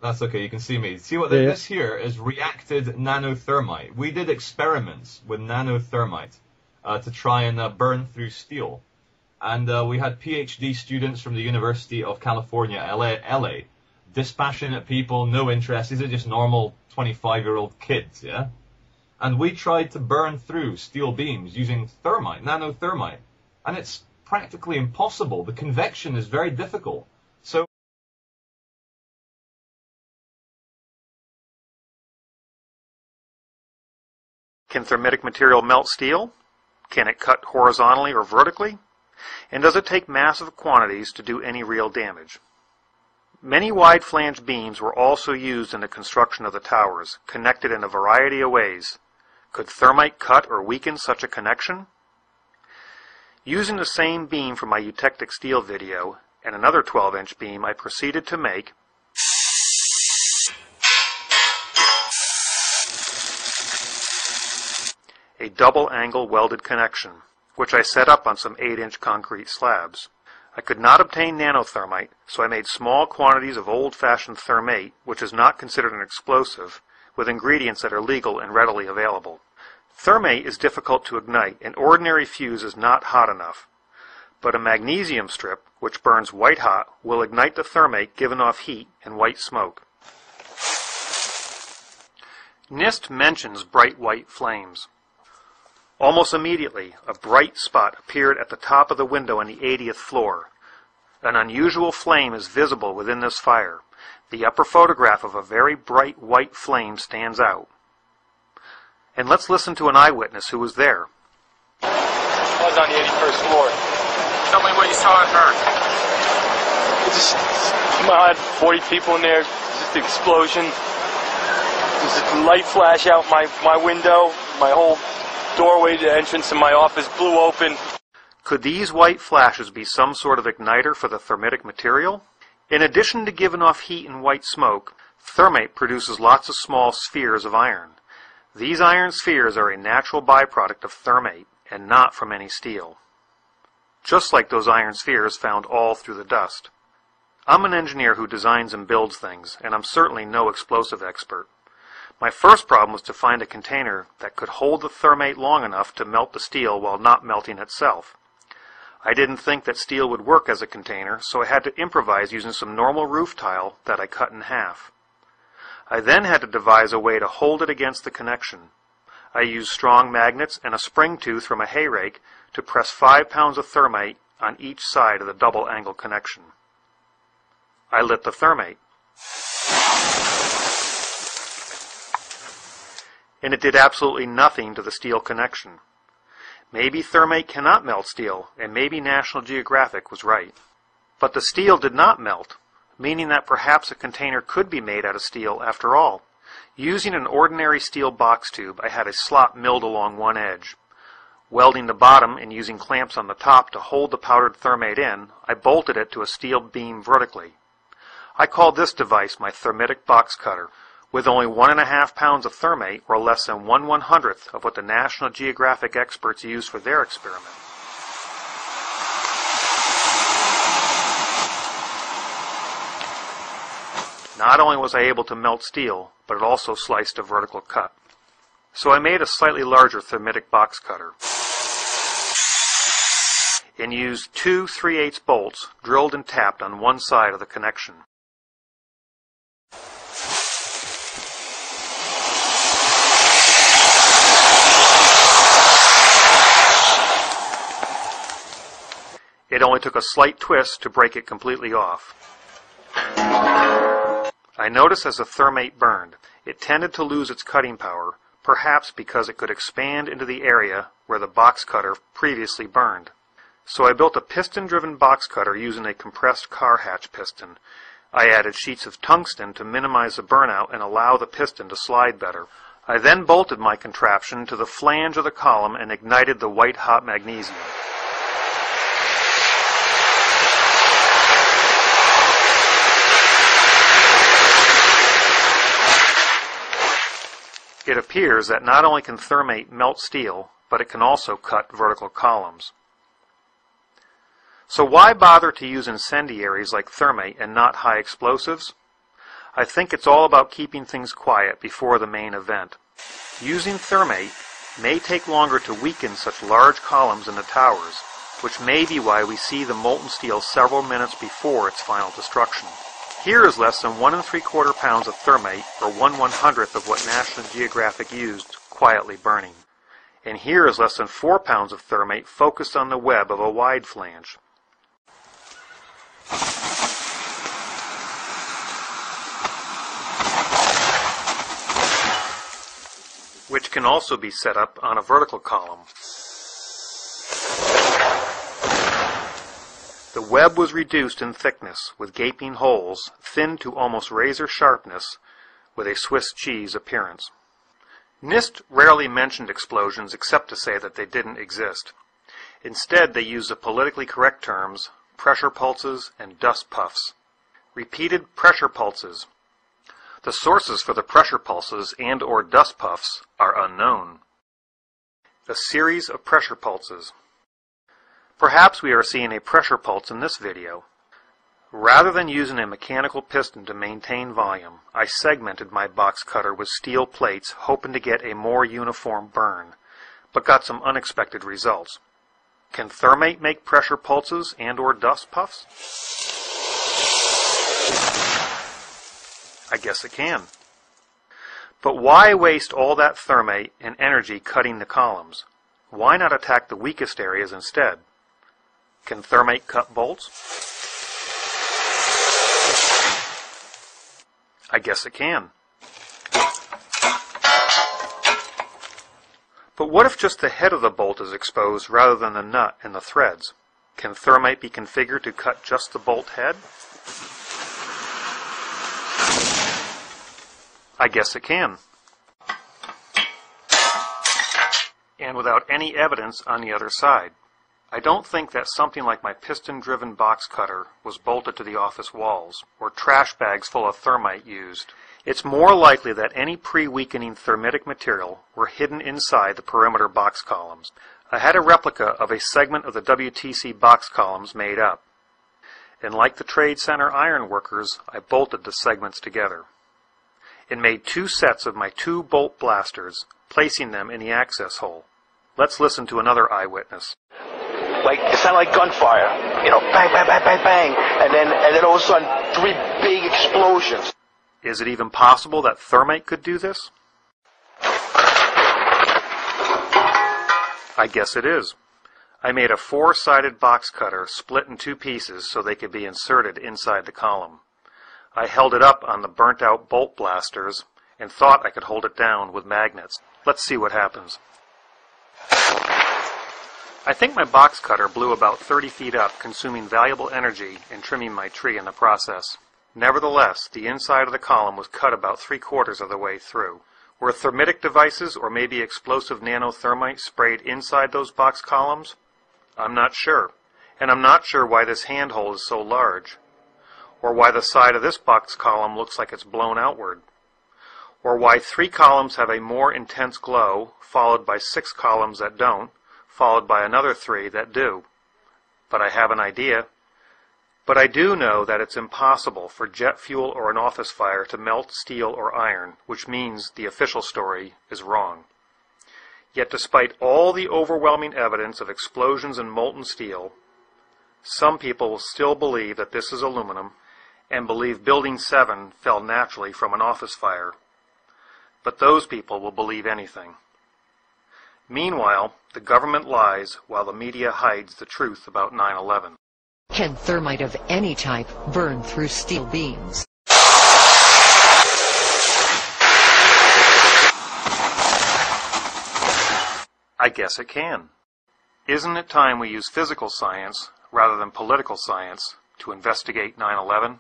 That's okay, you can see me. See what Yeah, yeah. this here is reacted nanothermite. We did experiments with nanothermite to try and burn through steel. And we had PhD students from the University of California, LA, dispassionate people, no interest. These are just normal 25-year-old kids, yeah? And we tried to burn through steel beams using thermite, nanothermite. And it's practically impossible. The convection is very difficult. So can thermitic material melt steel? Can it cut horizontally or vertically? And does it take massive quantities to do any real damage? Many wide flange beams were also used in the construction of the towers, connected in a variety of ways. Could thermite cut or weaken such a connection? Using the same beam from my eutectic steel video and another 12-inch beam, I proceeded to make a double angle welded connection, which I set up on some 8-inch concrete slabs. I could not obtain nanothermite, so I made small quantities of old-fashioned thermate, which is not considered an explosive, with ingredients that are legal and readily available. Thermate is difficult to ignite, and ordinary fuse is not hot enough. But a magnesium strip, which burns white hot, will ignite the thermate giving off heat and white smoke. NIST mentions bright white flames. Almost immediately, a bright spot appeared at the top of the window on the 80th floor. An unusual flame is visible within this fire. The upper photograph of a very bright white flame stands out. And let's listen to an eyewitness who was there. I was on the 81st floor. Tell me what you saw and heard. I had 40 people in there, just an explosion. There's a light flash out my window, my whole doorway to the entrance to my office blew open. Could these white flashes be some sort of igniter for the thermitic material? In addition to giving off heat and white smoke, thermate produces lots of small spheres of iron. These iron spheres are a natural byproduct of thermate and not from any steel. Just like those iron spheres found all through the dust. I'm an engineer who designs and builds things, and I'm certainly no explosive expert. My first problem was to find a container that could hold the thermate long enough to melt the steel while not melting itself. I didn't think that steel would work as a container, so I had to improvise using some normal roof tile that I cut in half. I then had to devise a way to hold it against the connection. I used strong magnets and a spring tooth from a hay rake to press 5 pounds of thermite on each side of the double angle connection. I lit the thermate. And it did absolutely nothing to the steel connection. Maybe thermate cannot melt steel, and maybe National Geographic was right. But the steel did not melt, meaning that perhaps a container could be made out of steel after all. Using an ordinary steel box tube, I had a slot milled along one edge. Welding the bottom and using clamps on the top to hold the powdered thermate in, I bolted it to a steel beam vertically. I called this device my thermitic box cutter. With only 1.5 pounds of thermate, or less than 1/100th of what the National Geographic experts used for their experiment. Not only was I able to melt steel, but it also sliced a vertical cut. So I made a slightly larger thermitic box cutter and used 2 3/8 bolts drilled and tapped on one side of the connection. It only took a slight twist to break it completely off. I noticed as the thermate burned, it tended to lose its cutting power, perhaps because it could expand into the area where the box cutter previously burned. So I built a piston-driven box cutter using a compressed car hatch piston. I added sheets of tungsten to minimize the burnout and allow the piston to slide better. I then bolted my contraption to the flange of the column and ignited the white-hot magnesium. It appears that not only can thermate melt steel, but it can also cut vertical columns. So why bother to use incendiaries like thermate and not high explosives? I think it's all about keeping things quiet before the main event. Using thermate may take longer to weaken such large columns in the towers, which may be why we see the molten steel several minutes before its final destruction. Here is less than 1 3/4 pounds of thermate, or 1/100th of what National Geographic used, quietly burning. And here is less than 4 pounds of thermate focused on the web of a wide flange. Which can also be set up on a vertical column. The web was reduced in thickness with gaping holes, thinned to almost razor sharpness, with a Swiss cheese appearance. NIST rarely mentioned explosions except to say that they didn't exist. Instead, they used the politically correct terms pressure pulses and dust puffs. Repeated pressure pulses. The sources for the pressure pulses and or dust puffs are unknown. A series of pressure pulses. Perhaps we are seeing a pressure pulse in this video. Rather than using a mechanical piston to maintain volume, I segmented my box cutter with steel plates, hoping to get a more uniform burn, but got some unexpected results. Can thermate make pressure pulses and or dust puffs? I guess it can. But why waste all that thermate and energy cutting the columns? Why not attack the weakest areas instead? Can thermate cut bolts? I guess it can. But what if just the head of the bolt is exposed rather than the nut and the threads? Can thermite be configured to cut just the bolt head? I guess it can. And without any evidence on the other side. I don't think that something like my piston-driven box cutter was bolted to the office walls, or trash bags full of thermite used. It's more likely that any pre-weakening thermitic material were hidden inside the perimeter box columns. I had a replica of a segment of the WTC box columns made up. And like the Trade Center iron workers, I bolted the segments together. It made 2 sets of my 2 bolt blasters, placing them in the access hole. Let's listen to another eyewitness. Like, it sounded like gunfire, you know, bang, bang, bang, bang, bang, and then all of a sudden, 3 big explosions. Is it even possible that thermite could do this? I guess it is. I made a 4-sided box cutter split in 2 pieces so they could be inserted inside the column. I held it up on the burnt-out bolt blasters and thought I could hold it down with magnets. Let's see what happens. I think my box cutter blew about 30 feet up, consuming valuable energy and trimming my tree in the process. Nevertheless, the inside of the column was cut about 3/4 of the way through. Were thermitic devices or maybe explosive nanothermite sprayed inside those box columns? I'm not sure. And I'm not sure why this handhole is so large. Or why the side of this box column looks like it's blown outward. Or why 3 columns have a more intense glow, followed by 6 columns that don't, followed by another 3 that do. But I have an idea. But I do know that it's impossible for jet fuel or an office fire to melt steel or iron, which means the official story is wrong. Yet despite all the overwhelming evidence of explosions in molten steel, some people will still believe that this is aluminum and believe Building 7 fell naturally from an office fire. But those people will believe anything. Meanwhile, the government lies while the media hides the truth about 9/11. Can thermite of any type burn through steel beams? I guess it can. Isn't it time we use physical science rather than political science to investigate 9/11?